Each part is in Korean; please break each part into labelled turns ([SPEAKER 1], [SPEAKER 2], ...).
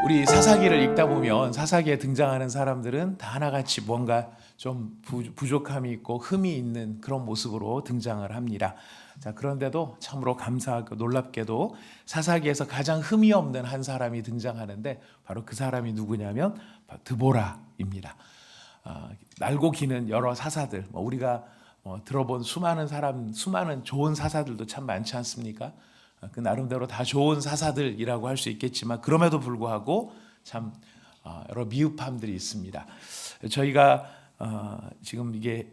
[SPEAKER 1] 우리 사사기를 읽다 보면 사사기에 등장하는 사람들은 다 하나같이 뭔가 좀 부족함이 있고 흠이 있는 그런 모습으로 등장을 합니다. 자, 그런데도 참으로 감사하고 놀랍게도 사사기에서 가장 흠이 없는 한 사람이 등장하는데 바로 그 사람이 누구냐면 드보라입니다. 날고 기는 여러 사사들, 우리가 들어본 수많은 좋은 사사들도 참 많지 않습니까? 그 나름대로 다 좋은 사사들이라고 할 수 있겠지만 그럼에도 불구하고 참 여러 미흡함들이 있습니다. 저희가 지금 이게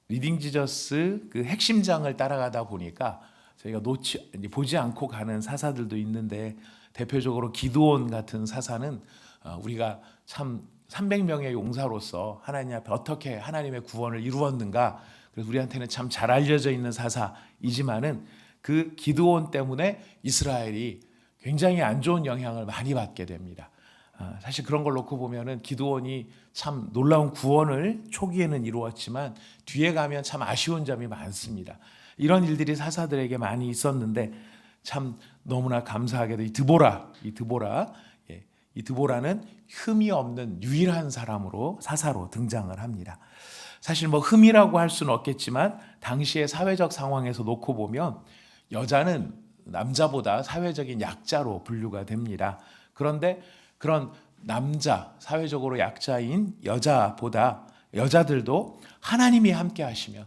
[SPEAKER 1] 리딩 지저스 그 핵심장을 따라가다 보니까 저희가 보지 않고 가는 사사들도 있는데 대표적으로 기드온 같은 사사는 우리가 참 300명의 용사로서 하나님 앞에 어떻게 하나님의 구원을 이루었는가, 그래서 우리한테는 참 잘 알려져 있는 사사이지만은 그 기드온 때문에 이스라엘이 굉장히 안 좋은 영향을 많이 받게 됩니다. 사실 그런 걸 놓고 보면은 기드온이 참 놀라운 구원을 초기에는 이루었지만 뒤에 가면 참 아쉬운 점이 많습니다. 이런 일들이 사사들에게 많이 있었는데 참 너무나 감사하게도 이 드보라는 흠이 없는 유일한 사사로 등장을 합니다. 사실 흠이라고 할 수는 없겠지만 당시의 사회적 상황에서 놓고 보면 여자는 남자보다 사회적인 약자로 분류가 됩니다. 그런데 그런 사회적으로 약자인 여자들도 하나님이 함께 하시면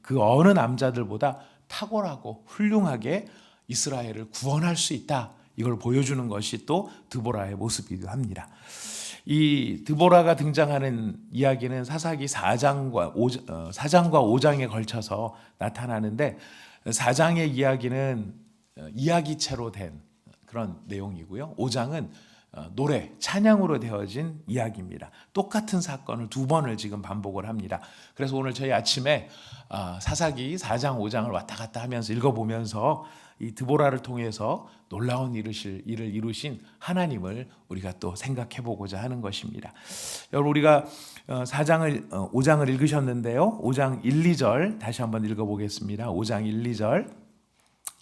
[SPEAKER 1] 그 어느 남자들보다 탁월하고 훌륭하게 이스라엘을 구원할 수 있다. 이걸 보여주는 것이 또 드보라의 모습이기도 합니다. 이 드보라가 등장하는 이야기는 사사기 4장과 5장에 걸쳐서 나타나는데 4장의 이야기는 이야기체로 된 그런 내용이고요. 5장은 찬양으로 되어진 이야기입니다. 똑같은 사건을 두 번을 지금 반복을 합니다. 그래서 오늘 저희 아침에 사사기 4장, 5장을 왔다 갔다 하면서 읽어보면서 이 드보라를 통해서 놀라운 일을 이루신 하나님을 우리가 또 생각해 보고자 하는 것입니다. 여러분, 우리가 5장을 읽으셨는데요. 5장 1, 2절 다시 한번 읽어보겠습니다. 5장 1, 2절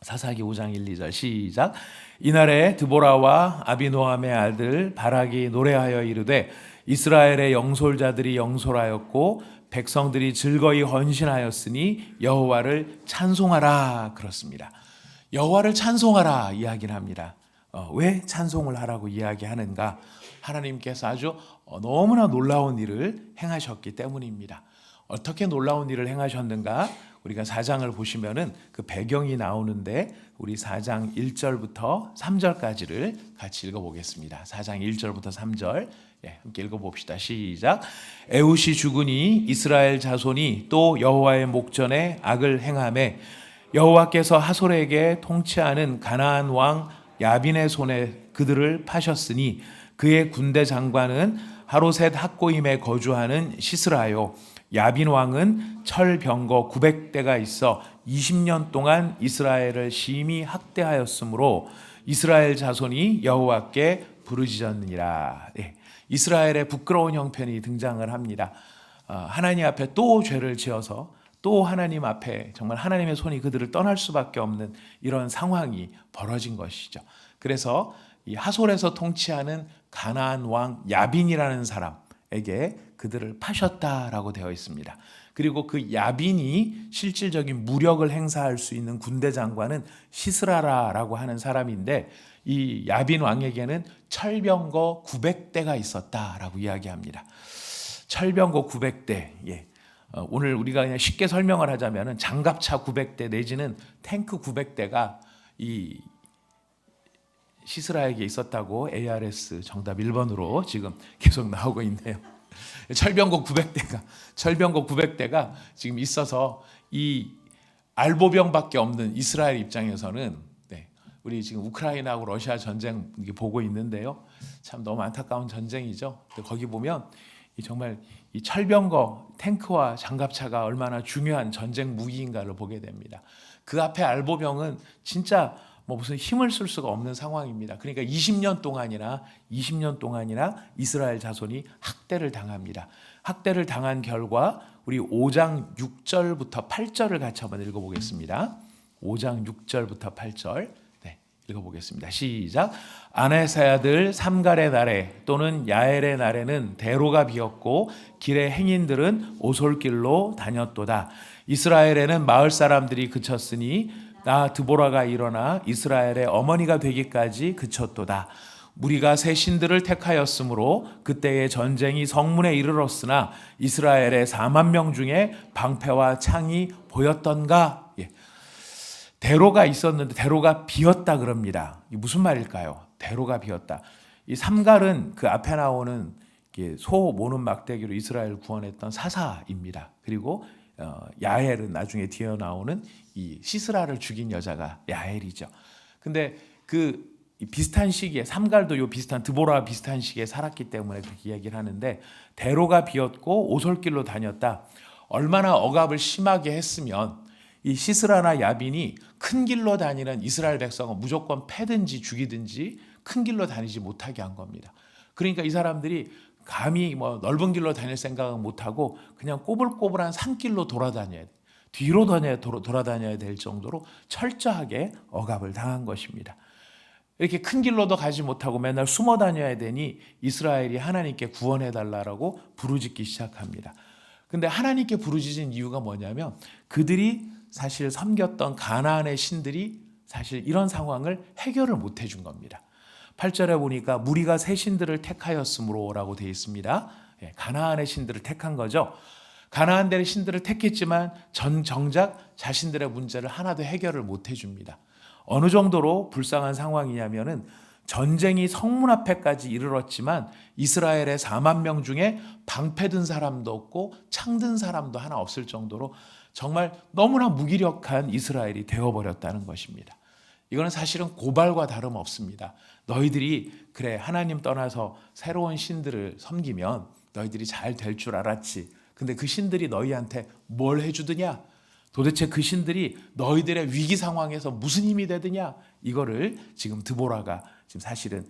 [SPEAKER 1] 사사기 5장 1, 2절 시작. 이날에 드보라와 아비노함의 아들 바락이 노래하여 이르되 이스라엘의 영솔자들이 영솔하였고 백성들이 즐거이 헌신하였으니 여호와를 찬송하라. 그렇습니다. 여호와를 찬송하라 이야기를 합니다. 왜 찬송을 하라고 이야기하는가? 하나님께서 아주 너무나 놀라운 일을 행하셨기 때문입니다. 어떻게 놀라운 일을 행하셨는가? 우리가 4장을 보시면은 그 배경이 나오는데 우리 4장 1절부터 3절까지를 같이 읽어보겠습니다. 4장 1절부터 3절 함께 읽어봅시다. 시작. 에훗이 죽으니 이스라엘 자손이 또 여호와의 목전에 악을 행하매 여호와께서 하솔에게 통치하는 가나안 왕 야빈의 손에 그들을 파셨으니 그의 군대 장관은 하로셋 학고임에 거주하는 시스라요. 야빈 왕은 철병거 900대가 있어 20년 동안 이스라엘을 심히 학대하였으므로 이스라엘 자손이 여호와께 부르짖었느니라. 이스라엘의 부끄러운 형편이 등장을 합니다. 하나님 앞에 또 죄를 지어서 또 하나님 앞에 정말 하나님의 손이 그들을 떠날 수밖에 없는 이런 상황이 벌어진 것이죠. 그래서 이 하솔에서 통치하는 가나안 왕 야빈이라는 사람에게 그들을 파셨다라고 되어 있습니다. 그리고 그 야빈이 실질적인 무력을 행사할 수 있는 군대 장관은 시스라라라고 하는 사람인데 이 야빈 왕에게는 철병거 900대가 있었다라고 이야기합니다. 철병거 900대. 오늘 우리가 그냥 쉽게 설명을 하자면 장갑차 900대 내지는 탱크 900대가 이 시스라에게 있었다고 ARS 정답 1번으로 지금 계속 나오고 있네요. 철병거 900대가 지금 있어서 이 알보병밖에 없는 이스라엘 입장에서는 우리 지금 우크라이나하고 러시아 전쟁 보고 있는데요. 참 너무 안타까운 전쟁이죠. 거기 보면 정말 이 철병거 탱크와 장갑차가 얼마나 중요한 전쟁 무기인가를 보게 됩니다. 그 앞에 알보병은 진짜 무슨 힘을 쓸 수가 없는 상황입니다. 그러니까 20년 동안이나 이스라엘 자손이 학대를 당합니다. 학대를 당한 결과 우리 5장 6절부터 8절을 같이 한번 읽어보겠습니다. 5장 6절부터 8절 읽어보겠습니다. 시작. 아네스의 아들 삼갈의 날에 또는 야엘의 날에는 대로가 비었고 길의 행인들은 오솔길로 다녔도다. 이스라엘에는 마을 사람들이 그쳤으니 나 드보라가 일어나 이스라엘의 어머니가 되기까지 그쳤도다. 무리가 새 신들을 택하였으므로 그때의 전쟁이 성문에 이르렀으나 이스라엘의 4만 명 중에 방패와 창이 보였던가? 대로가 있었는데 대로가 비었다 그럽니다. 이게 무슨 말일까요? 대로가 비었다. 이 삼갈은 그 앞에 나오는 소 모는 막대기로 이스라엘을 구원했던 사사입니다. 그리고 야엘은 나중에 뒤에 나오는 이 시스라를 죽인 여자가 야엘이죠. 근데 그 비슷한 시기에 삼갈도 요 비슷한 드보라와 비슷한 시기에 살았기 때문에 그렇게 이야기를 하는데 대로가 비었고 오솔길로 다녔다. 얼마나 억압을 심하게 했으면 이 시스라나 야빈이 큰 길로 다니는 이스라엘 백성은 무조건 패든지 죽이든지 큰 길로 다니지 못하게 한 겁니다. 그러니까 이 사람들이 감히 뭐 넓은 길로 다닐 생각은 못하고 그냥 꼬불꼬불한 산길로 돌아다녀야 돼. 뒤로 돌아다녀야 될 정도로 철저하게 억압을 당한 것입니다. 이렇게 큰 길로도 가지 못하고 맨날 숨어 다녀야 되니 이스라엘이 하나님께 구원해달라고 부르짖기 시작합니다. 근데 하나님께 부르짖은 이유가 뭐냐면 그들이 사실 섬겼던 가나안의 신들이 사실 이런 상황을 해결을 못 해준 겁니다. 8절에 보니까 무리가 새 신들을 택하였으므로 라고 되어 있습니다. 가나안의 신들을 택한 거죠. 가나안들의 신들을 택했지만 정작 자신들의 문제를 하나도 해결을 못 해줍니다. 어느 정도로 불쌍한 상황이냐면은 전쟁이 성문 앞에까지 이르렀지만 이스라엘의 4만 명 중에 방패 든 사람도 없고 창 든 사람도 하나 없을 정도로 정말 너무나 무기력한 이스라엘이 되어버렸다는 것입니다. 이거는 사실은 고발과 다름없습니다. 너희들이 그래 하나님 떠나서 새로운 신들을 섬기면 너희들이 잘 될 줄 알았지. 근데 그 신들이 너희한테 뭘 해주느냐? 도대체 그 신들이 너희들의 위기 상황에서 무슨 힘이 되느냐? 이거를 지금 드보라가 지금 사실은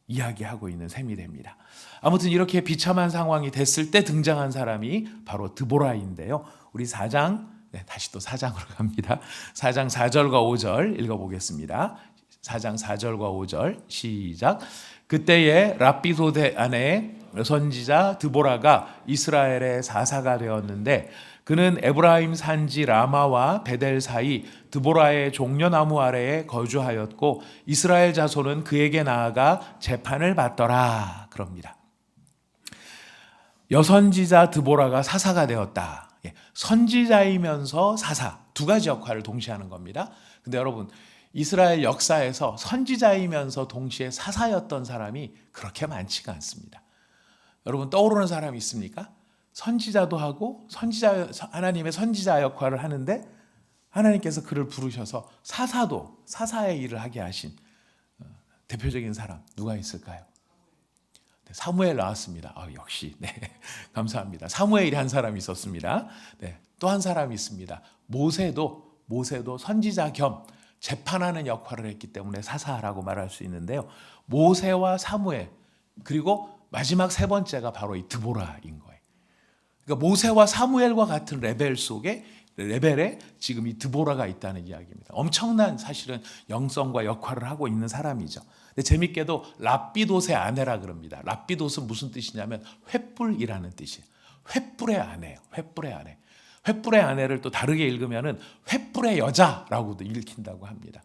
[SPEAKER 1] 이야기하고 있는 셈이 됩니다. 아무튼 이렇게 비참한 상황이 됐을 때 등장한 사람이 바로 드보라인데요. 우리 4장, 다시 또 4장으로 갑니다. 4장 4절과 5절 읽어보겠습니다. 4장 4절과 5절 시작. 그때에 랍비소대 안에 선지자 드보라가 이스라엘의 사사가 되었는데 그는 에브라임 산지 라마와 베델 사이 드보라의 종려나무 아래에 거주하였고 이스라엘 자손은 그에게 나아가 재판을 받더라 그럽니다. 여선지자 드보라가 사사가 되었다. 선지자이면서 사사 두 가지 역할을 동시에 하는 겁니다. 근데 여러분 이스라엘 역사에서 선지자이면서 동시에 사사였던 사람이 그렇게 많지가 않습니다. 여러분 떠오르는 사람이 있습니까? 선지자도 하고 하나님의 선지자 역할을 하는데 하나님께서 그를 부르셔서 사사의 일을 하게 하신 대표적인 사람 누가 있을까요? 사무엘 나왔습니다. 역시 감사합니다. 사무엘이 한 사람이 있었습니다. 또 한 사람이 있습니다. 모세도 선지자 겸 재판하는 역할을 했기 때문에 사사라고 말할 수 있는데요. 모세와 사무엘 그리고 마지막 세 번째가 바로 이 드보라인 거예요. 그러니까 모세와 사무엘과 같은 레벨에 지금 이 드보라가 있다는 이야기입니다. 엄청난 사실은 영성과 역할을 하고 있는 사람이죠. 근데 재밌게도 랍비돗의 아내라 그럽니다. 랍비돗은 무슨 뜻이냐면 횃불이라는 뜻이에요. 횃불의 아내예요. 횃불의 아내. 횃불의 아내를 또 다르게 읽으면은 횃불의 여자라고도 읽힌다고 합니다.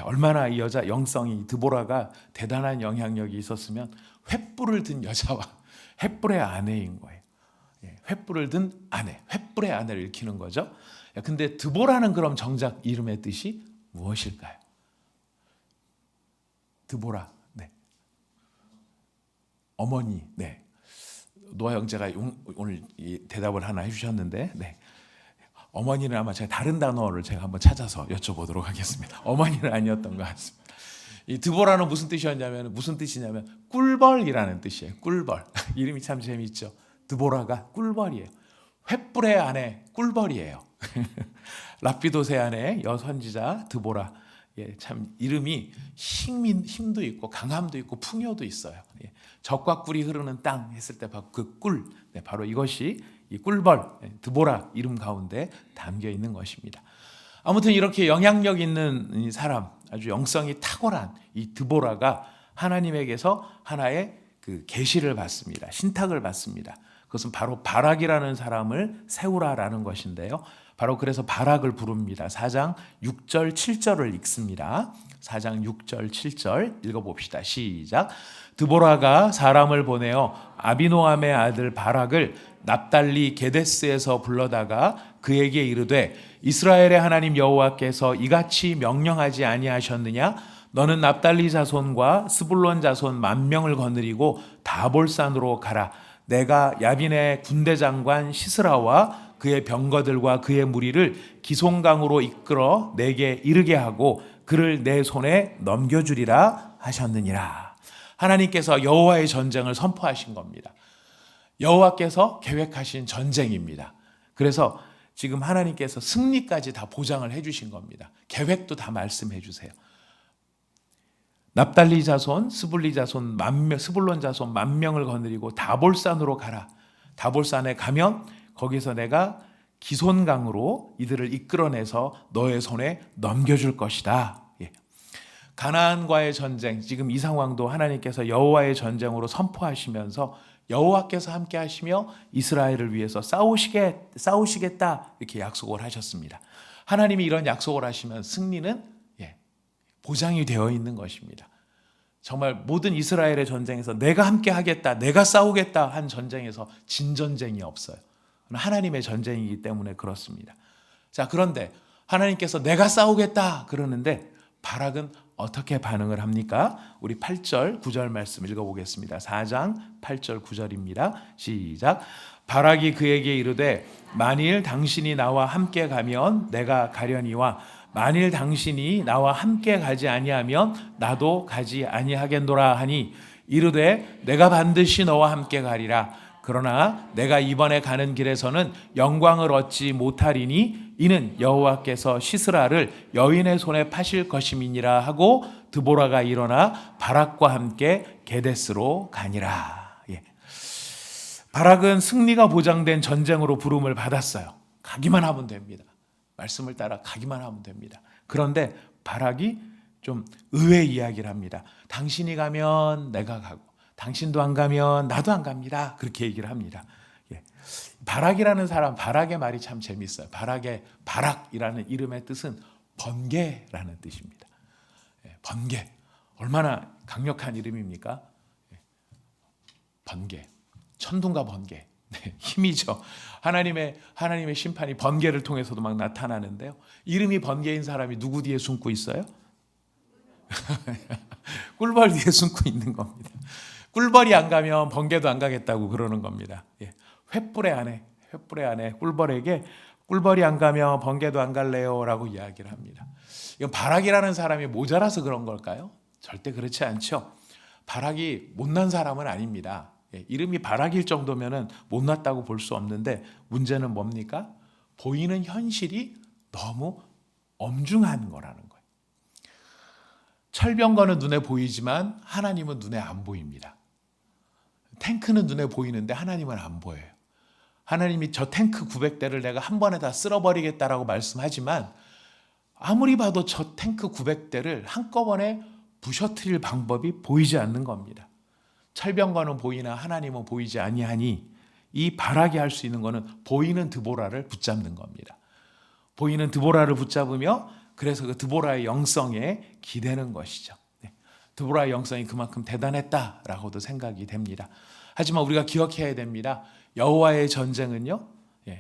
[SPEAKER 1] 얼마나 이 여자 영성이 드보라가 대단한 영향력이 있었으면 횃불을 든 여자와 횃불의 아내인 거예요. 횃불을 든 아내, 횃불의 아내를 읽히는 거죠. 근데 드보라는 그럼 정작 이름의 뜻이 무엇일까요? 드보라, 어머니, 노아 형제가 오늘 대답을 하나 해주셨는데, 어머니는 아마 제가 다른 단어를 제가 한번 찾아서 여쭤보도록 하겠습니다. 어머니는 아니었던 것 같습니다. 이 드보라는 무슨 뜻이냐면 꿀벌이라는 뜻이에요. 꿀벌. 이름이 참 재미있죠. 드보라가 꿀벌이에요. 횃불의 아내 꿀벌이에요. 랍비돗의 아내 여선지자 드보라. 참 이름이 힘도 있고 강함도 있고 풍요도 있어요. 적과 꿀이 흐르는 땅 했을 때 그 꿀, 바로 이것이 이 꿀벌 드보라 이름 가운데 담겨 있는 것입니다. 아무튼 이렇게 영향력 있는 사람 아주 영성이 탁월한 이 드보라가 하나님에게서 하나의 그 계시를 받습니다. 신탁을 받습니다. 그것은 바로 바락이라는 사람을 세우라라는 것인데요. 바로 그래서 바락을 부릅니다. 4장 6절 7절을 읽습니다. 4장 6절 7절 읽어봅시다. 시작. 드보라가 사람을 보내어 아비노함의 아들 바락을 납달리 게데스에서 불러다가 그에게 이르되 이스라엘의 하나님 여호와께서 이같이 명령하지 아니하셨느냐? 너는 납달리 자손과 스불론 자손 10,000명을 거느리고 다볼산으로 가라. 내가 야빈의 군대 장관 시스라와 그의 병거들과 그의 무리를 기송강으로 이끌어 내게 이르게 하고 그를 내 손에 넘겨주리라 하셨느니라. 하나님께서 여호와의 전쟁을 선포하신 겁니다. 여호와께서 계획하신 전쟁입니다. 그래서 지금 하나님께서 승리까지 다 보장을 해주신 겁니다. 계획도 다 말씀해 주세요. 납달리 자손, 스불리 자손, 스불론 자손 10,000명을 거느리고 다볼산으로 가라. 다볼산에 가면 거기서 내가 기손강으로 이들을 이끌어내서 너의 손에 넘겨줄 것이다. 예. 가나안과의 전쟁, 지금 이 상황도 하나님께서 여호와의 전쟁으로 선포하시면서 여호와께서 함께 하시며 이스라엘을 위해서 싸우시겠다 이렇게 약속을 하셨습니다. 하나님이 이런 약속을 하시면 승리는 보장이 되어 있는 것입니다. 정말 모든 이스라엘의 전쟁에서 내가 함께 하겠다, 내가 싸우겠다 한 전쟁에서 진 전쟁이 없어요. 하나님의 전쟁이기 때문에 그렇습니다. 자, 그런데 하나님께서 내가 싸우겠다 그러는데 바락은 어떻게 반응을 합니까? 우리 8절 9절 말씀 읽어보겠습니다. 4장 8절 9절입니다. 시작. 바락이 그에게 이르되 만일 당신이 나와 함께 가면 내가 가려니와 만일 당신이 나와 함께 가지 아니하면 나도 가지 아니하겠노라 하니 이르되 내가 반드시 너와 함께 가리라. 그러나 내가 이번에 가는 길에서는 영광을 얻지 못하리니 이는 여호와께서 시스라를 여인의 손에 파실 것임이니라 하고 드보라가 일어나 바락과 함께 게데스로 가니라. 예. 바락은 승리가 보장된 전쟁으로 부름을 받았어요. 가기만 하면 됩니다. 말씀을 따라 가기만 하면 됩니다. 그런데 바락이 좀 의외의 이야기를 합니다. 당신이 가면 내가 가고 당신도 안 가면 나도 안 갑니다. 그렇게 얘기를 합니다. 예. 바락이라는 사람, 바락의 말이 참 재밌어요. 바락이라는 이름의 뜻은 번개라는 뜻입니다. 예. 번개. 얼마나 강력한 이름입니까? 예. 번개. 천둥과 번개. 네, 힘이죠. 하나님의 심판이 번개를 통해서도 막 나타나는데요. 이름이 번개인 사람이 누구 뒤에 숨고 있어요? 꿀벌 뒤에 숨고 있는 겁니다. 꿀벌이 안 가면 번개도 안 가겠다고 그러는 겁니다. 예. 횃불의 아내 꿀벌에게 꿀벌이 안 가면 번개도 안 갈래요라고 이야기를 합니다. 이건 바락이라는 사람이 모자라서 그런 걸까요? 절대 그렇지 않죠. 바락이 못난 사람은 아닙니다. 예, 이름이 바락일 정도면은 못났다고 볼 수 없는데 문제는 뭡니까? 보이는 현실이 너무 엄중한 거라는 거예요. 철병거는 눈에 보이지만 하나님은 눈에 안 보입니다. 탱크는 눈에 보이는데 하나님은 안 보여요. 하나님이 저 탱크 900대를 내가 한 번에 다 쓸어버리겠다라고 말씀하지만 아무리 봐도 저 탱크 900대를 한꺼번에 부셔뜨릴 방법이 보이지 않는 겁니다. 철병거는 보이나 하나님은 보이지 아니하니 이 바락이 할 수 있는 것은 보이는 드보라를 붙잡는 겁니다. 보이는 드보라를 붙잡으며 그래서 그 드보라의 영성에 기대는 것이죠. 드보라의 영성이 그만큼 대단했다라고도 생각이 됩니다. 하지만 우리가 기억해야 됩니다. 여호와의 전쟁은요,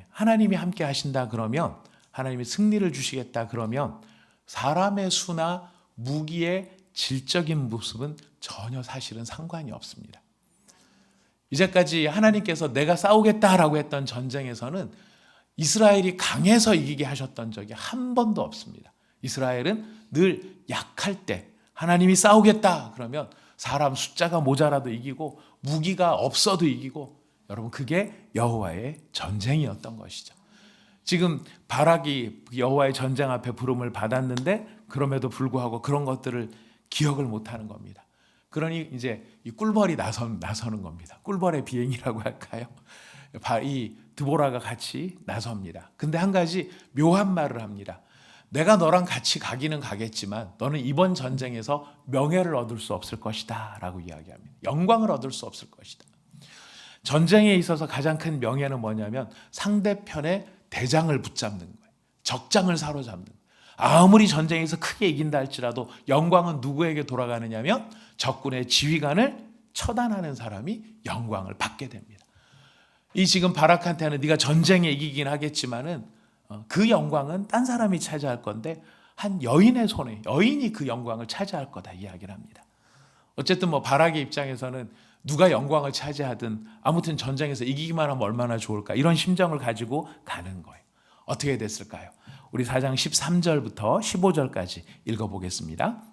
[SPEAKER 1] 하나님이 함께 하신다 그러면, 하나님이 승리를 주시겠다 그러면 사람의 수나 무기의 질적인 모습은 전혀 사실은 상관이 없습니다. 이제까지 하나님께서 내가 싸우겠다라고 했던 전쟁에서는 이스라엘이 강해서 이기게 하셨던 적이 한 번도 없습니다. 이스라엘은 늘 약할 때 하나님이 싸우겠다 그러면 사람 숫자가 모자라도 이기고 무기가 없어도 이기고, 여러분 그게 여호와의 전쟁이었던 것이죠. 지금 바락이 여호와의 전쟁 앞에 부름을 받았는데 그럼에도 불구하고 그런 것들을 기억을 못하는 겁니다. 그러니 이제 이 꿀벌이 나서는 겁니다. 꿀벌의 비행이라고 할까요? 이 드보라가 같이 나섭니다. 근데 한 가지 묘한 말을 합니다. 내가 너랑 같이 가기는 가겠지만 너는 이번 전쟁에서 명예를 얻을 수 없을 것이다 라고 이야기합니다. 영광을 얻을 수 없을 것이다. 전쟁에 있어서 가장 큰 명예는 뭐냐면 상대편의 대장을 붙잡는 거예요. 적장을 사로잡는 거예요. 아무리 전쟁에서 크게 이긴다 할지라도 영광은 누구에게 돌아가느냐면 적군의 지휘관을 처단하는 사람이 영광을 받게 됩니다. 이 지금 바락한테는 네가 전쟁에 이기긴 하겠지만은 그 영광은 딴 사람이 차지할 건데 한 여인의 손에 여인이 그 영광을 차지할 거다 이야기를 합니다. 어쨌든 뭐 바락의 입장에서는 누가 영광을 차지하든 아무튼 전쟁에서 이기기만 하면 얼마나 좋을까 이런 심정을 가지고 가는 거예요. 어떻게 됐을까요? 우리 4장 13절부터 15절까지 읽어보겠습니다.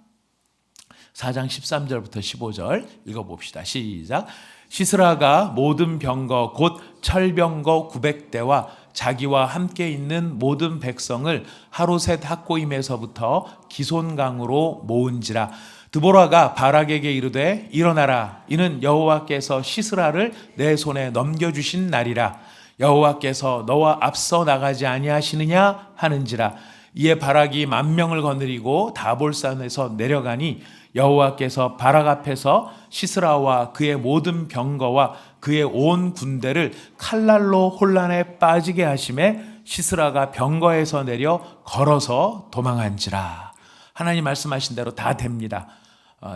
[SPEAKER 1] 4장 13절부터 15절 읽어봅시다. 시작. 시스라가 모든 병거 곧 철병거 900대와 자기와 함께 있는 모든 백성을 하루셋 학고임에서부터 기손강으로 모은지라. 드보라가 바락에게 이르되 일어나라. 이는 여호와께서 시스라를 내 손에 넘겨주신 날이라. 여호와께서 너와 앞서 나가지 아니하시느냐 하는지라. 이에 바락이 10,000명을 거느리고 다볼산에서 내려가니 여호와께서 바락 앞에서 시스라와 그의 모든 병거와 그의 온 군대를 칼날로 혼란에 빠지게 하심에 시스라가 병거에서 내려 걸어서 도망한지라. 하나님 말씀하신 대로 다 됩니다.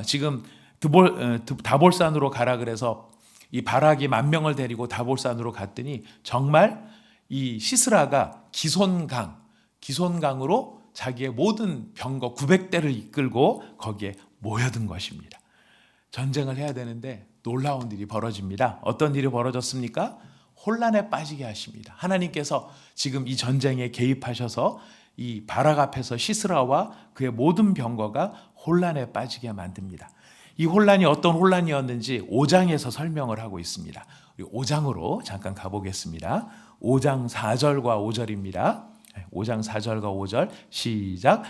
[SPEAKER 1] 지금 다볼산으로 가라 그래서 이 바락이 10,000명을 데리고 다볼산으로 갔더니 정말 이 시스라가 기손강으로 자기의 모든 병거 900대를 이끌고 거기에 모여든 것입니다. 전쟁을 해야 되는데 놀라운 일이 벌어집니다. 어떤 일이 벌어졌습니까? 혼란에 빠지게 하십니다. 하나님께서 지금 이 전쟁에 개입하셔서 이 바락 앞에서 시스라와 그의 모든 병거가 혼란에 빠지게 만듭니다. 이 혼란이 어떤 혼란이었는지 5장에서 설명을 하고 있습니다. 우리 5장으로 잠깐 가보겠습니다. 5장 4절과 5절입니다. 5장 4절과 5절 시작.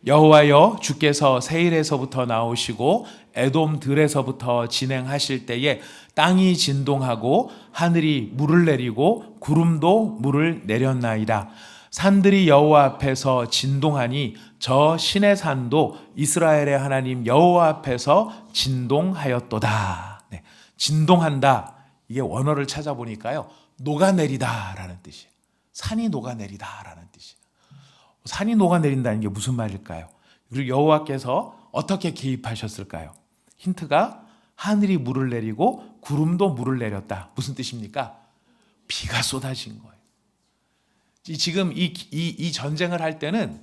[SPEAKER 1] 여호와여 주께서 세일에서부터 나오시고 에돔 들에서부터 진행하실 때에 땅이 진동하고 하늘이 물을 내리고 구름도 물을 내렸나이다. 산들이 여호와 앞에서 진동하니 저 신의 산도 이스라엘의 하나님 여호와 앞에서 진동하였도다. 네, 진동한다. 이게 원어를 찾아보니까요. 녹아내리다라는 뜻이에요. 산이 녹아내리다라는 뜻이에요. 산이 녹아내린다는 게 무슨 말일까요? 그리고 여호와께서 어떻게 개입하셨을까요? 힌트가 하늘이 물을 내리고 구름도 물을 내렸다. 무슨 뜻입니까? 비가 쏟아진 거예요. 지금 이 전쟁을 할 때는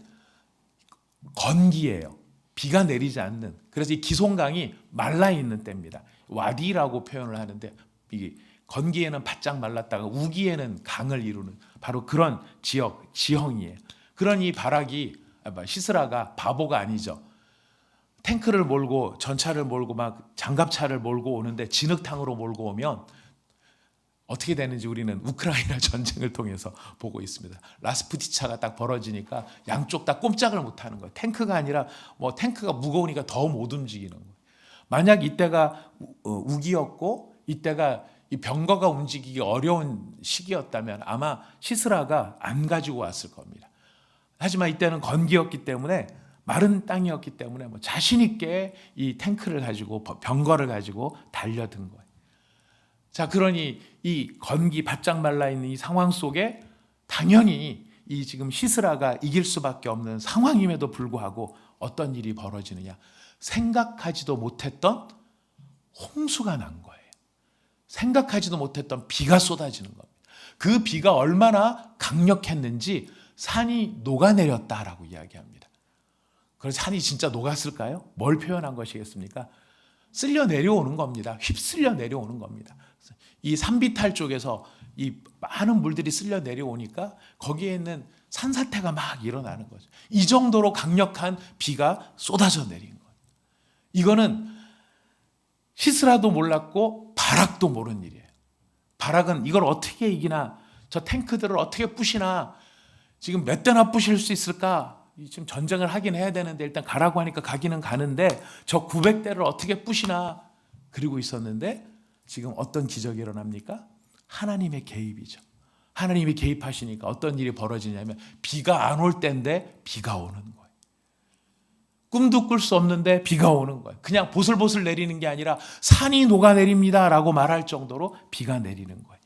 [SPEAKER 1] 건기예요. 비가 내리지 않는. 그래서 이 기손강이 말라 있는 때입니다. 와디라고 표현을 하는데 이 건기에는 바짝 말랐다가 우기에는 강을 이루는 바로 그런 지형이에요. 그런 이 바락이 시스라가 바보가 아니죠. 탱크를 몰고 전차를 몰고 막 장갑차를 몰고 오는데 진흙탕으로 몰고 오면 어떻게 되는지 우리는 우크라이나 전쟁을 통해서 보고 있습니다. 라스푸티차가 딱 벌어지니까 양쪽 다 꼼짝을 못하는 거예요. 탱크가 아니라 뭐 탱크가 무거우니까 더 못 움직이는 거예요. 만약 이때가 우기였고 이때가 이 병거가 움직이기 어려운 시기였다면 아마 시스라가 안 가지고 왔을 겁니다. 하지만 이때는 건기였기 때문에 마른 땅이었기 때문에 뭐 자신 있게 이 탱크를 가지고 병거를 가지고 달려든 거예요. 자, 그러니 이 건기 바짝 말라 있는 이 상황 속에 당연히 이 지금 시스라가 이길 수밖에 없는 상황임에도 불구하고 어떤 일이 벌어지느냐? 생각하지도 못했던 홍수가 난 거예요. 생각하지도 못했던 비가 쏟아지는 겁니다. 그 비가 얼마나 강력했는지 산이 녹아내렸다라고 이야기합니다. 그래서 산이 진짜 녹았을까요? 뭘 표현한 것이겠습니까? 쓸려 내려오는 겁니다. 휩쓸려 내려오는 겁니다. 이 산비탈 쪽에서 이 많은 물들이 쓸려 내려오니까 거기에 있는 산사태가 막 일어나는 거죠. 이 정도로 강력한 비가 쏟아져 내린 거예요. 이거는 시스라도 몰랐고 바락도 모르는 일이에요. 바락은 이걸 어떻게 이기나, 저 탱크들을 어떻게 부시나, 지금 몇 대나 부실 수 있을까? 지금 전쟁을 하긴 해야 되는데 일단 가라고 하니까 가기는 가는데 저 900대를 어떻게 부시나 그러고 있었는데 지금 어떤 기적이 일어납니까? 하나님의 개입이죠. 하나님이 개입하시니까 어떤 일이 벌어지냐면 비가 안 올 때인데 비가 오는 거예요. 꿈도 꿀 수 없는데 비가 오는 거예요. 그냥 보슬보슬 내리는 게 아니라 산이 녹아내립니다 라고 말할 정도로 비가 내리는 거예요.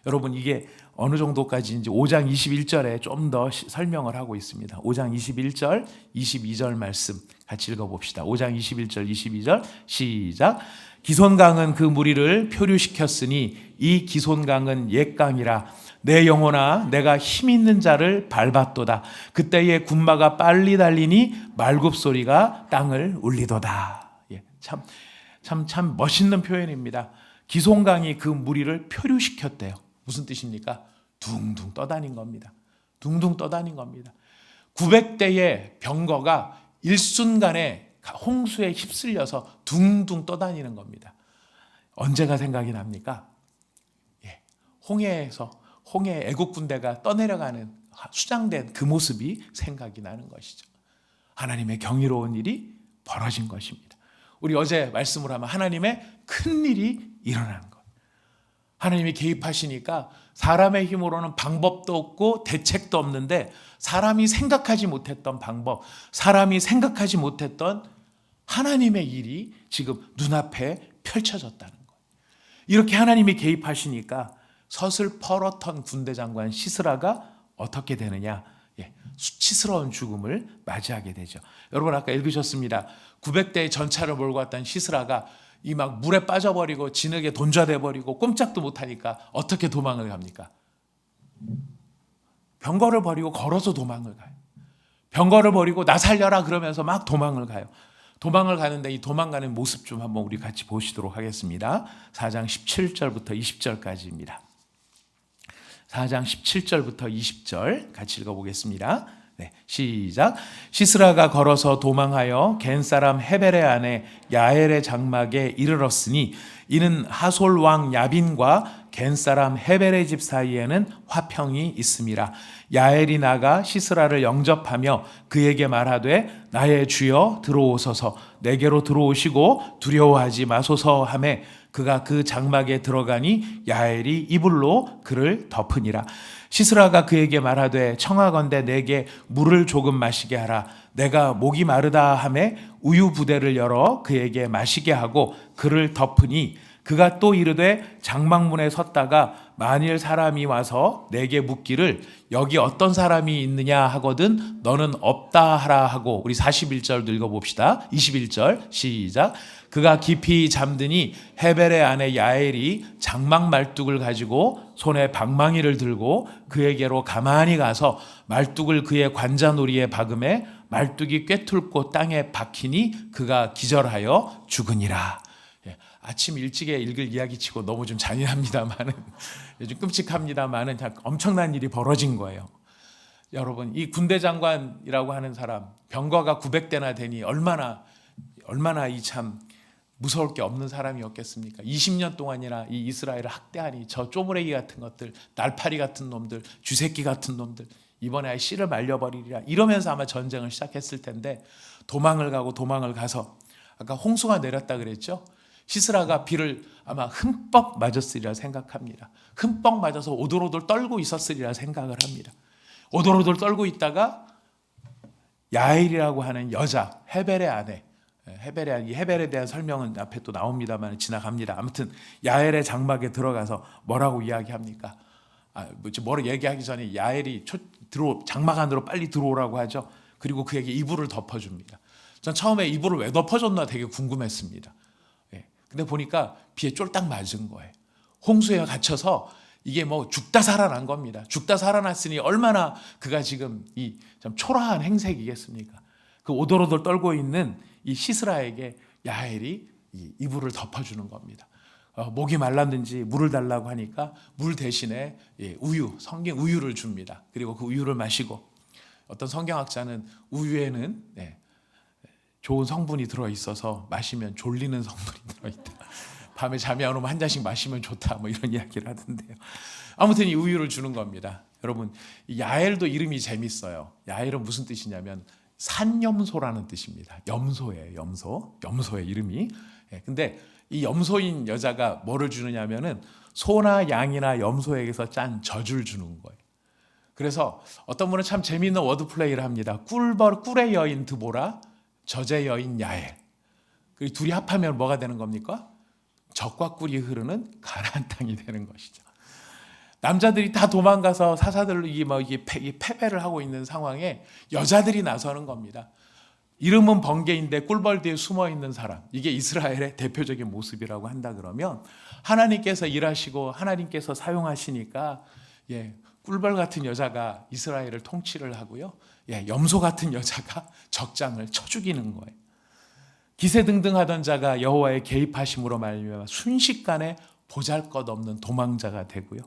[SPEAKER 1] 여러분, 이게 어느 정도까지인지 5장 21절에 좀 더 설명을 하고 있습니다. 5장 21절, 22절 말씀 같이 읽어봅시다. 5장 21절, 22절 시작. 기손강은 그 무리를 표류시켰으니 이 기손강은 옛강이라. 내 영혼아, 내가 힘 있는 자를 밟았도다. 그때의 군마가 빨리 달리니 말굽소리가 땅을 울리도다. 예, 참 멋있는 표현입니다. 기손강이 그 무리를 표류시켰대요. 무슨 뜻입니까? 둥둥 떠다닌 겁니다. 둥둥 떠다닌 겁니다. 900대의 병거가 일순간에 홍수에 휩쓸려서 둥둥 떠다니는 겁니다. 언제가 생각이 납니까? 예, 홍해 애국 군대가 떠내려가는 수장된 그 모습이 생각이 나는 것이죠. 하나님의 경이로운 일이 벌어진 것입니다. 우리 어제 말씀을 하면 하나님의 큰 일이 일어나는 것. 하나님이 개입하시니까 사람의 힘으로는 방법도 없고 대책도 없는데 사람이 생각하지 못했던 방법, 사람이 생각하지 못했던 하나님의 일이 지금 눈앞에 펼쳐졌다는 거예요. 이렇게 하나님이 개입하시니까 서슬퍼렇던 군대 장관 시스라가 어떻게 되느냐? 예, 수치스러운 죽음을 맞이하게 되죠. 여러분 아까 읽으셨습니다. 900대의 전차를 몰고 왔던 시스라가 이 막 물에 빠져버리고 진흙에 돈좌돼버리고 꼼짝도 못하니까 어떻게 도망을 갑니까? 병거를 버리고 걸어서 도망을 가요. 병거를 버리고 나 살려라 그러면서 막 도망을 가요. 도망을 가는데 이 도망가는 모습 좀 한번 우리 같이 보시도록 하겠습니다. 4장 17절부터 20절까지입니다. 4장 17절부터 20절 같이 읽어보겠습니다. 네, 시작. 시스라가 걸어서 도망하여 겐 사람 헤벨의 아내 야엘의 장막에 이르렀으니 이는 하솔 왕 야빈과 겐 사람 헤벨의 집 사이에는 화평이 있음이라. 야엘이 나가 시스라를 영접하며 그에게 말하되 나의 주여 들어오소서, 내게로 들어오시고 두려워하지 마소서 하매 그가 그 장막에 들어가니 야엘이 이불로 그를 덮으니라. 시스라가 그에게 말하되 청하건대 내게 물을 조금 마시게 하라. 내가 목이 마르다 하매 우유 부대를 열어 그에게 마시게 하고 그를 덮으니 그가 또 이르되 장막문에 섰다가 만일 사람이 와서 내게 묻기를 여기 어떤 사람이 있느냐 하거든 너는 없다 하라 하고. 우리 41절 읽어봅시다. 21절 시작. 그가 깊이 잠드니 헤벨의 아내 야엘이 장막 말뚝을 가지고 손에 방망이를 들고 그에게로 가만히 가서 말뚝을 그의 관자놀이에 박음에 말뚝이 꿰뚫고 땅에 박히니 그가 기절하여 죽으니라. 아침 일찍에 읽을 이야기치고 너무 좀 잔인합니다만은 좀 끔찍합니다만은 엄청난 일이 벌어진 거예요. 여러분, 이 군대 장관이라고 하는 사람 병거가 900대나 되니 얼마나 이 참 무서울 게 없는 사람이었겠습니까? 20년 동안이나 이 이스라엘을 학대하니 저 쪼무레기 같은 것들, 날파리 같은 놈들, 쥐새끼 같은 놈들 이번에 씨를 말려버리리라 이러면서 아마 전쟁을 시작했을 텐데 도망을 가서 아까 홍수가 내렸다 그랬죠? 시스라가 비를 아마 흠뻑 맞았으리라 생각합니다. 흠뻑 맞아서 오돌오돌 떨고 있었으리라 생각을 합니다. 오돌오돌 떨고 있다가 야엘이라고 하는 여자, 헤벨의 아내, 헤벨에 대한 설명은 앞에 또 나옵니다만 지나갑니다. 아무튼 야엘의 장막에 들어가서 뭐라고 이야기합니까? 뭐를 얘기하기 전에 야엘이 장막 안으로 빨리 들어오라고 하죠. 그리고 그에게 이불을 덮어줍니다. 전 처음에 이불을 왜 덮어줬나 되게 궁금했습니다. 근데 보니까 비에 쫄딱 맞은 거예요. 홍수에 갇혀서 이게 뭐 죽다 살아난 겁니다. 죽다 살아났으니 얼마나 그가 지금 이 참 초라한 행색이겠습니까? 그 오돌오돌 떨고 있는 이 시스라에게 야엘이 이 이불을 덮어주는 겁니다. 목이 말랐는지 물을 달라고 하니까 물 대신에 성경 우유를 줍니다. 그리고 그 우유를 마시고 어떤 성경학자는 우유에는 좋은 성분이 들어있어서 마시면 졸리는 성분이 들어있다. 밤에 잠이 안 오면 한 잔씩 마시면 좋다. 뭐 이런 이야기를 하던데요. 아무튼 이 우유를 주는 겁니다. 여러분, 이 야엘도 이름이 재밌어요. 야엘은 무슨 뜻이냐면 산염소라는 뜻입니다. 염소예요, 염소. 염소의 이름이. 근데 이 염소인 여자가 뭐를 주느냐면은 소나 양이나 염소에게서 짠 젖을 주는 거예요. 그래서 어떤 분은 참 재미있는 워드플레이를 합니다. 꿀의 여인 드보라, 젖의 여인 야엘. 그 둘이 합하면 뭐가 되는 겁니까? 젖과 꿀이 흐르는 가나안 땅이 되는 것이죠. 남자들이 다 도망가서 사사들로 이게 패배를 하고 있는 상황에 여자들이 나서는 겁니다. 이름은 번개인데 꿀벌 뒤에 숨어 있는 사람. 이게 이스라엘의 대표적인 모습이라고 한다 그러면 하나님께서 일하시고 하나님께서 사용하시니까 꿀벌 같은 여자가 이스라엘을 통치를 하고요. 염소 같은 여자가 적장을 쳐 죽이는 거예요. 기세등등하던 자가 여호와의 개입하심으로 말미암아 순식간에 보잘것없는 도망자가 되고요.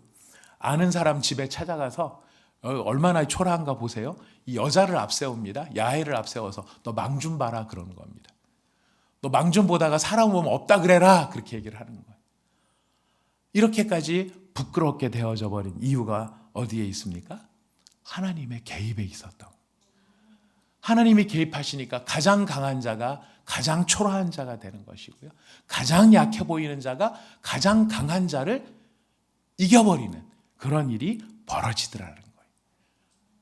[SPEAKER 1] 아는 사람 집에 찾아가서 얼마나 초라한가 보세요. 이 여자를 앞세웁니다. 야엘을 앞세워서 너 망 좀 봐라 그러는 겁니다. 너 망 좀 보다가 사람 오면 없다 그래라 그렇게 얘기를 하는 거예요. 이렇게까지 부끄럽게 되어져 버린 이유가 어디에 있습니까? 하나님의 개입에 있었던 거예요. 하나님이 개입하시니까 가장 강한 자가 가장 초라한 자가 되는 것이고요. 가장 약해 보이는 자가 가장 강한 자를 이겨버리는 그런 일이 벌어지더라는 거예요.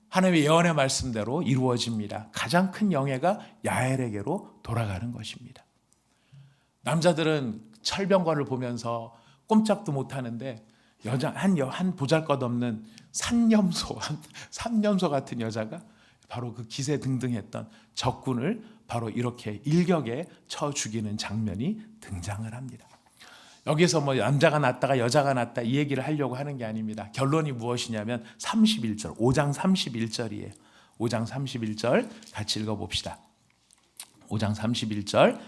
[SPEAKER 1] 하나님의 예언의 말씀대로 이루어집니다. 가장 큰 영예가 야엘에게로 돌아가는 것입니다. 남자들은 철병거를 보면서 꼼짝도 못하는데 한 보잘것없는 산염소 같은 여자가 바로 그 기세등등했던 적군을 바로 이렇게 일격에 쳐 죽이는 장면이 등장을 합니다. 여기서 남자가 낫다가 여자가 낫다 이 얘기를 하려고 하는 게 아닙니다. 결론이 무엇이냐면 31절, 5장 31절이에요. 5장 31절 같이 읽어봅시다. 5장 31절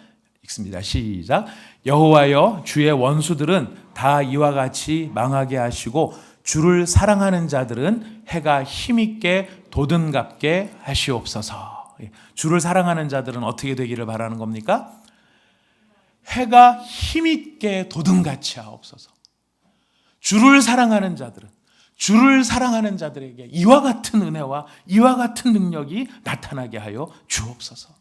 [SPEAKER 1] 읽습니다. 시작. 여호와여 주의 원수들은 다 이와 같이 망하게 하시고 주를 사랑하는 자들은 해가 힘있게 돋은갑게 하시옵소서. 주를 사랑하는 자들은 어떻게 되기를 바라는 겁니까? 해가 힘있게 돋은같이 하옵소서. 주를 사랑하는 자들에게 이와 같은 은혜와 이와 같은 능력이 나타나게 하여 주옵소서.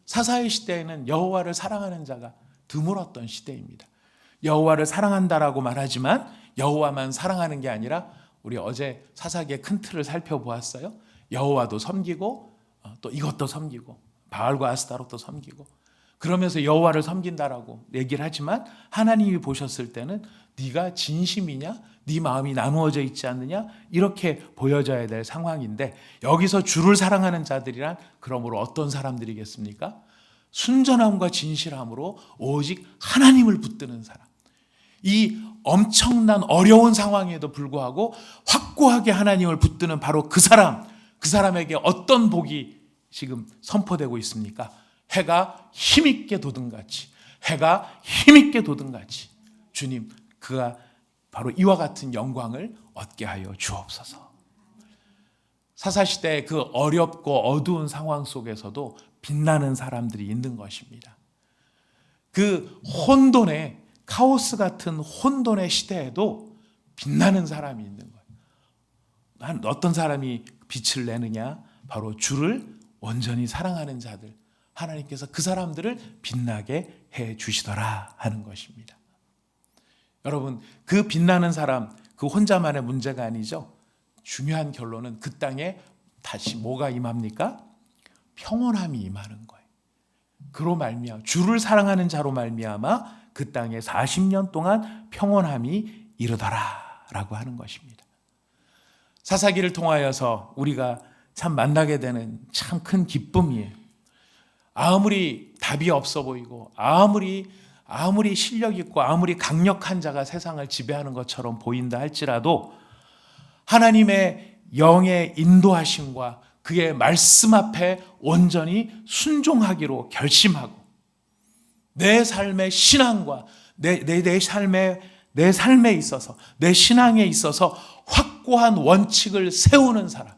[SPEAKER 1] 사사의 시대에는 여호와를 사랑하는 자가 드물었던 시대입니다. 여호와를 사랑한다라고 말하지만 여호와만 사랑하는 게 아니라 우리 어제 사사기의 큰 틀을 살펴보았어요. 여호와도 섬기고 또 이것도 섬기고 바알과 아스타롯도 섬기고 그러면서 여호와를 섬긴다라고 얘기를 하지만 하나님이 보셨을 때는 네가 진심이냐? 네 마음이 나누어져 있지 않느냐? 이렇게 보여져야 될 상황인데 여기서 주를 사랑하는 자들이란 그러므로 어떤 사람들이겠습니까? 순전함과 진실함으로 오직 하나님을 붙드는 사람. 이 엄청난 어려운 상황에도 불구하고 확고하게 하나님을 붙드는 바로 그 사람에게 어떤 복이 지금 선포되고 있습니까? 해가 힘있게 돋은같이, 해가 힘있게 돋은같이 주님 그가 바로 이와 같은 영광을 얻게 하여 주옵소서. 사사시대의 그 어렵고 어두운 상황 속에서도 빛나는 사람들이 있는 것입니다. 그 혼돈의 카오스 같은 혼돈의 시대에도 빛나는 사람이 있는 거예요. 어떤 사람이 빛을 내느냐? 바로 주를 온전히 사랑하는 자들. 하나님께서 그 사람들을 빛나게 해 주시더라 하는 것입니다. 여러분, 그 빛나는 사람, 그 혼자만의 문제가 아니죠. 중요한 결론은 그 땅에 다시 뭐가 임합니까? 평온함이 임하는 거예요. 그로 말미암아 주를 사랑하는 자로 말미암아 그 땅에 40년 동안 평온함이 이르더라라고 하는 것입니다. 사사기를 통하여서 우리가 참 만나게 되는 참 큰 기쁨이에요. 아무리 답이 없어 보이고 아무리 실력 있고 아무리 강력한 자가 세상을 지배하는 것처럼 보인다 할지라도 하나님의 영의 인도하심과 그의 말씀 앞에 온전히 순종하기로 결심하고 내 삶의 신앙과 내 삶에 있어서 내 신앙에 있어서 확고한 원칙을 세우는 사람,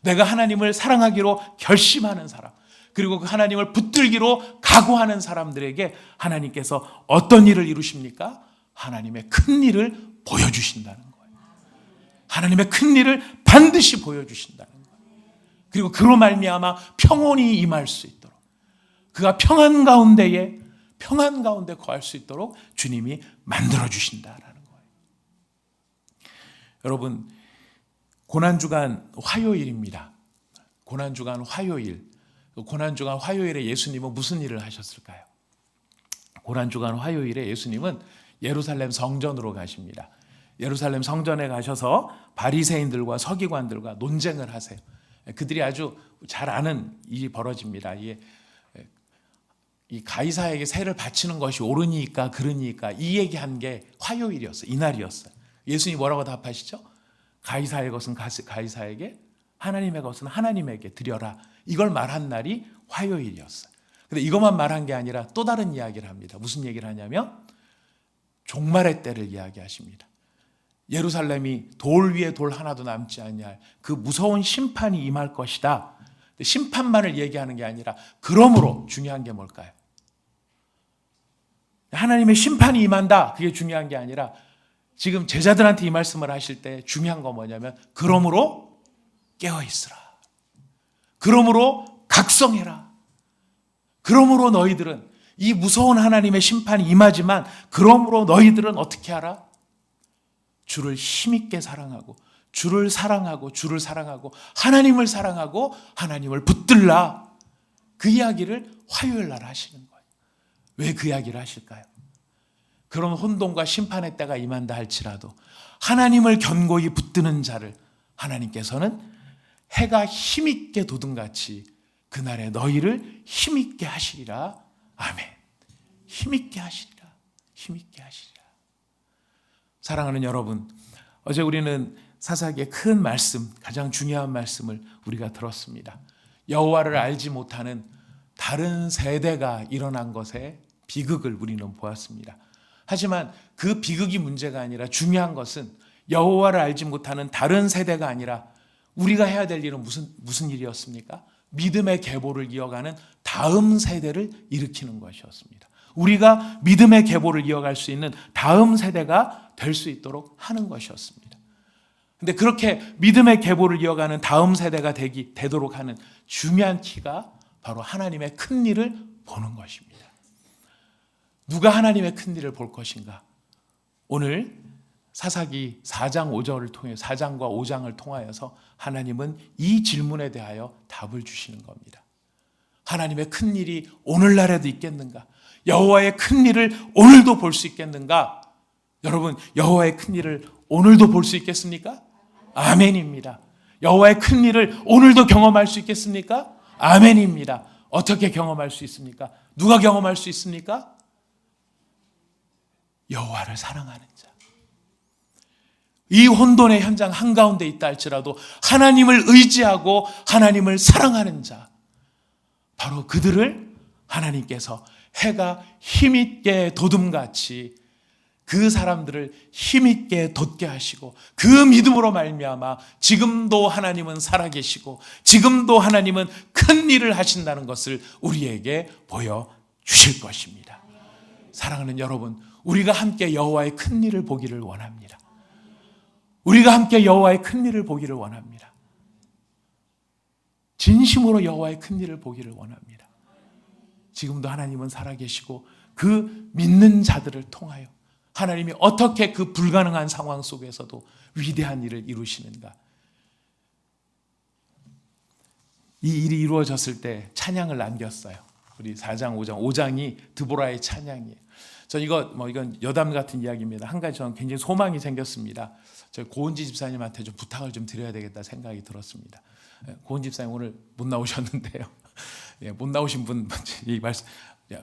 [SPEAKER 1] 내가 하나님을 사랑하기로 결심하는 사람, 그리고 그 하나님을 붙들기로 각오하는 사람들에게 하나님께서 어떤 일을 이루십니까? 하나님의 큰 일을 보여주신다는 거예요. 하나님의 큰 일을 반드시 보여주신다는 거예요. 그리고 그로 말미암아 평온이 임할 수 있도록, 그가 평안 가운데 거할 수 있도록 주님이 만들어 주신다라는 거예요. 여러분, 고난주간 화요일입니다. 고난주간 화요일. 고난주간 화요일에 예수님은 무슨 일을 하셨을까요? 고난주간 화요일에 예수님은 예루살렘 성전으로 가십니다. 예루살렘 성전에 가셔서 바리새인들과 서기관들과 논쟁을 하세요. 그들이 아주 잘 아는 일이 벌어집니다. 이 가이사에게 세를 바치는 것이 옳으니까 그러니까 이 얘기한 게 화요일이었어요. 이날이었어요. 예수님이 뭐라고 답하시죠? 가이사의 것은 가이사에게, 하나님의 것은 하나님에게 드려라. 이걸 말한 날이 화요일이었어요. 근데 이것만 말한 게 아니라 또 다른 이야기를 합니다. 무슨 얘기를 하냐면 종말의 때를 이야기하십니다. 예루살렘이 돌 위에 돌 하나도 남지 아니할 그 무서운 심판이 임할 것이다. 심판만을 얘기하는 게 아니라 그러므로 중요한 게 뭘까요? 하나님의 심판이 임한다. 그게 중요한 게 아니라 지금 제자들한테 이 말씀을 하실 때 중요한 건 뭐냐면 그러므로 깨어있으라. 그러므로 각성해라. 그러므로 너희들은 이 무서운 하나님의 심판이 임하지만 그러므로 너희들은 어떻게 하라? 주를 힘있게 사랑하고 주를 사랑하고 주를 사랑하고 하나님을 사랑하고 하나님을 붙들라. 그 이야기를 화요일 날 하시는 거예요. 왜 그 이야기를 하실까요? 그런 혼돈과 심판의 때가 임한다 할지라도 하나님을 견고히 붙드는 자를 하나님께서는 해가 힘있게 돋음같이 그날에 너희를 힘있게 하시리라. 아멘. 힘있게 하시리라. 힘있게 하시리라. 사랑하는 여러분, 어제 우리는 사사기의 큰 말씀, 가장 중요한 말씀을 우리가 들었습니다. 여호와를 알지 못하는 다른 세대가 일어난 것의 비극을 우리는 보았습니다. 하지만 그 비극이 문제가 아니라 중요한 것은 여호와를 알지 못하는 다른 세대가 아니라 우리가 해야 될 일은 무슨 일이었습니까? 믿음의 계보를 이어가는 다음 세대를 일으키는 것이었습니다. 우리가 믿음의 계보를 이어갈 수 있는 다음 세대가 될 수 있도록 하는 것이었습니다. 근데 그렇게 믿음의 계보를 이어가는 다음 세대가 되도록 하는 중요한 키가 바로 하나님의 큰 일을 보는 것입니다. 누가 하나님의 큰 일을 볼 것인가? 오늘 사사기 4장 5절을 통해 4장과 5장을 통하여서 하나님은 이 질문에 대하여 답을 주시는 겁니다. 하나님의 큰 일이 오늘날에도 있겠는가? 여호와의 큰 일을 오늘도 볼 수 있겠는가? 여러분, 여호와의 큰 일을 오늘도 볼 수 있겠습니까? 아멘입니다. 여호와의 큰 일을 오늘도 경험할 수 있겠습니까? 아멘입니다. 어떻게 경험할 수 있습니까? 누가 경험할 수 있습니까? 여호와를 사랑하는 자. 이 혼돈의 현장 한가운데 있다 할지라도 하나님을 의지하고 하나님을 사랑하는 자, 바로 그들을 하나님께서 해가 힘있게 돋음같이 그 사람들을 힘있게 돋게 하시고 그 믿음으로 말미암아 지금도 하나님은 살아계시고 지금도 하나님은 큰 일을 하신다는 것을 우리에게 보여주실 것입니다. 사랑하는 여러분, 우리가 함께 여호와의 큰 일을 보기를 원합니다. 우리가 함께 여호와의 큰 일을 보기를 원합니다. 진심으로 여호와의 큰 일을 보기를 원합니다. 지금도 하나님은 살아계시고 그 믿는 자들을 통하여 하나님이 어떻게 그 불가능한 상황 속에서도 위대한 일을 이루시는가. 이 일이 이루어졌을 때 찬양을 남겼어요. 우리 4장, 5장, 5장이 드보라의 찬양이에요. 전 이건 여담 같은 이야기입니다. 한 가지 저는 굉장히 소망이 생겼습니다. 저희 고은지 집사님한테 좀 부탁을 좀 드려야 되겠다 생각이 들었습니다. 고은지 집사님 오늘 못 나오셨는데요. 못 나오신 분 이 말씀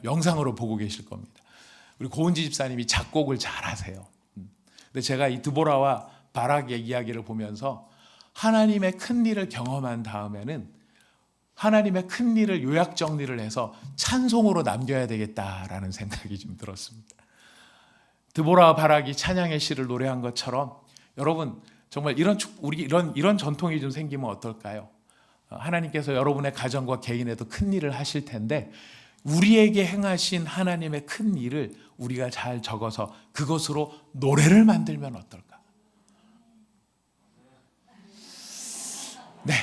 [SPEAKER 1] 영상으로 보고 계실 겁니다. 우리 고은지 집사님이 작곡을 잘하세요. 근데 제가 이 드보라와 바락의 이야기를 보면서 하나님의 큰 일을 경험한 다음에는 하나님의 큰 일을 요약 정리를 해서 찬송으로 남겨야 되겠다라는 생각이 좀 들었습니다. 드보라와 바락이 찬양의 시를 노래한 것처럼 여러분 정말 이런 전통이 좀 생기면 어떨까요? 하나님께서 여러분의 가정과 개인에도 큰 일을 하실 텐데 우리에게 행하신 하나님의 큰 일을 우리가 잘 적어서 그것으로 노래를 만들면 어떨까? 네,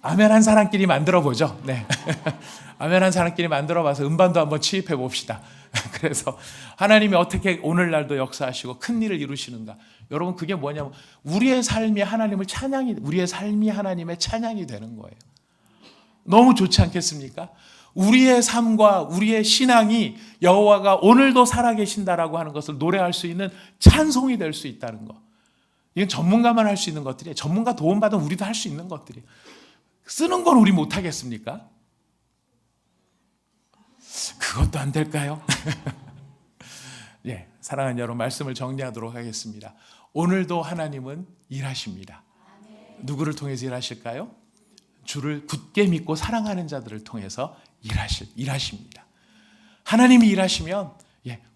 [SPEAKER 1] 아멘 한 사람끼리 만들어 보죠. 네. 아멘 한 사람끼리 만들어 봐서 음반도 한번 취입해 봅시다. 그래서 하나님이 어떻게 오늘날도 역사하시고 큰 일을 이루시는가. 여러분 그게 뭐냐면 우리의 삶이 하나님을 우리의 삶이 하나님의 찬양이 되는 거예요. 너무 좋지 않겠습니까? 우리의 삶과 우리의 신앙이 여호와가 오늘도 살아계신다라고 하는 것을 노래할 수 있는 찬송이 될 수 있다는 거. 이건 전문가만 할 수 있는 것들이에요. 전문가 도움받은 우리도 할 수 있는 것들이에요. 쓰는 건 우리 못하겠습니까? 그것도 안 될까요? 예, 사랑하는 여러분, 말씀을 정리하도록 하겠습니다. 오늘도 하나님은 일하십니다. 누구를 통해서 일하실까요? 주를 굳게 믿고 사랑하는 자들을 통해서 일하십니다. 하나님이 일하시면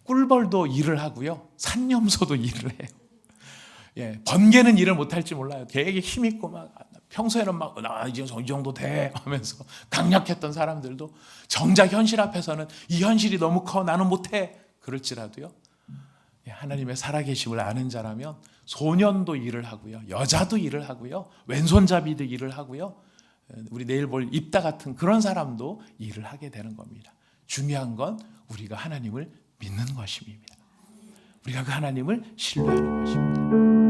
[SPEAKER 1] 꿀벌도 일을 하고요, 산염소도 일을 해요. 번개는 일을 못할지 몰라요. 되게 힘있고 막 평소에는 막 이제 이 정도 돼 하면서 강력했던 사람들도 정작 현실 앞에서는 이 현실이 너무 커 나는 못해 그럴지라도요, 하나님의 살아계심을 아는 자라면 소년도 일을 하고요, 여자도 일을 하고요, 왼손잡이도 일을 하고요, 우리 내일 볼 입다 같은 그런 사람도 일을 하게 되는 겁니다. 중요한 건 우리가 하나님을 믿는 것입니다. 우리가 그 하나님을 신뢰하는 것입니다.